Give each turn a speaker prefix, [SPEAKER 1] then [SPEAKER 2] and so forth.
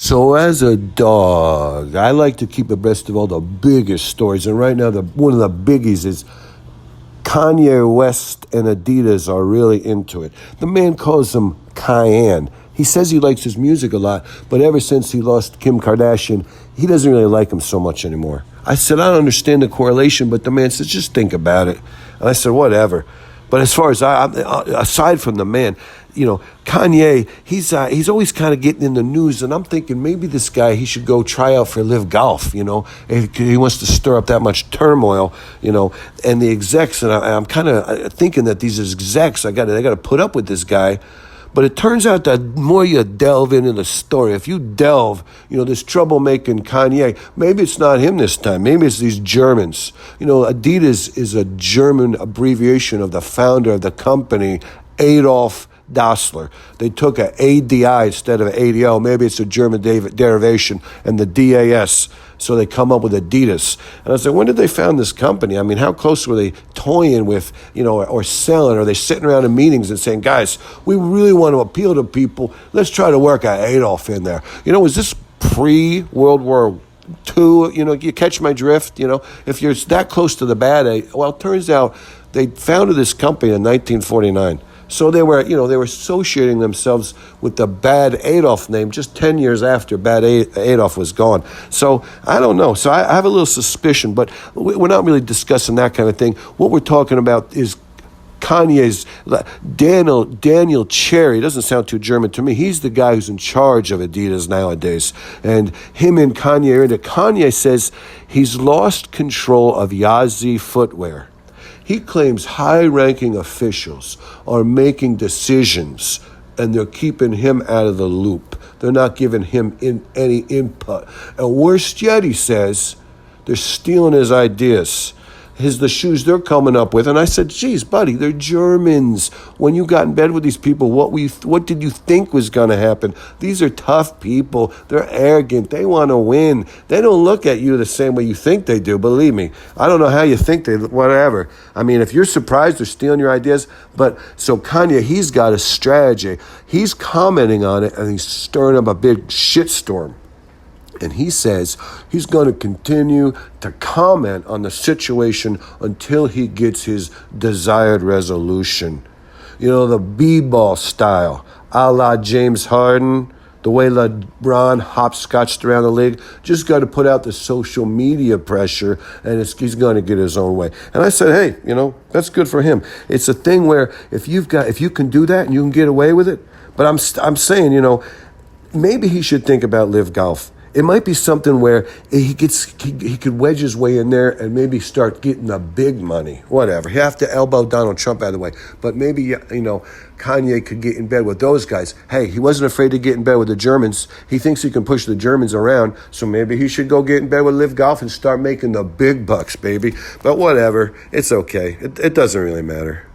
[SPEAKER 1] So as a dog, I like to keep abreast of all the biggest stories. And right now, one of the biggies is Kanye West and Adidas are really into it. The man calls him Kanye. He says he likes his music a lot, but ever since he lost Kim Kardashian, he doesn't really like him so much anymore. I said, I don't understand the correlation, but the man says, just think about it. And I said, whatever. But as far as aside from the man, Kanye, he's always kind of getting in the news, and I'm thinking maybe this guy, he should go try out for Live Golf, if he wants to stir up that much turmoil, and the execs, and I'm kind of thinking that these execs, they got to put up with this guy. But it turns out that more you delve into the story, if you delve, this troublemaking Kanye, maybe it's not him this time. Maybe it's these Germans. Adidas is a German abbreviation of the founder of the company, Adolf Dassler. They took a ADI instead of an ADO. Maybe it's a German derivation, and the DAS. So they come up with Adidas. And I was like, when did they found this company? I mean, how close were they toying with, or selling? Are they sitting around in meetings and saying, guys, we really want to appeal to people. Let's try to work our Adolf in there. Was this pre-World War II? You catch my drift? If you're that close to the bad, well, it turns out they founded this company in 1949. So they were associating themselves with the bad Adolf name just 10 years after bad Adolf was gone. So I don't know. So I have a little suspicion, but we're not really discussing that kind of thing. What we're talking about is Kanye's Daniel Cherry. Doesn't sound too German to me. He's the guy who's in charge of Adidas nowadays. And him and Kanye are in it. Kanye says he's lost control of Yazzie footwear. He claims high-ranking officials are making decisions and they're keeping him out of the loop. They're not giving him any input. And worst yet, he says, they're stealing his ideas. The shoes they're coming up with. And I said, geez, buddy, they're Germans. When you got in bed with these people, what did you think was going to happen? These are tough people. They're arrogant. They want to win. They don't look at you the same way you think they do. Believe me. I don't know how you think they, whatever. I mean, if you're surprised they're stealing your ideas. But so Kanye, he's got a strategy. He's commenting on it and he's stirring up a big shitstorm. And he says he's going to continue to comment on the situation until he gets his desired resolution. The b-ball style, a la James Harden, the way LeBron hopscotched around the league. Just got to put out the social media pressure, and he's going to get his own way. And I said, hey, that's good for him. It's a thing where if you can do that and you can get away with it. But I'm saying, maybe he should think about Live Golf. It might be something where he could wedge his way in there and maybe start getting the big money. Whatever. You have to elbow Donald Trump out of the way. But maybe, Kanye could get in bed with those guys. Hey, he wasn't afraid to get in bed with the Germans. He thinks he can push the Germans around. So maybe he should go get in bed with Live Golf and start making the big bucks, baby. But whatever. It's okay. It doesn't really matter.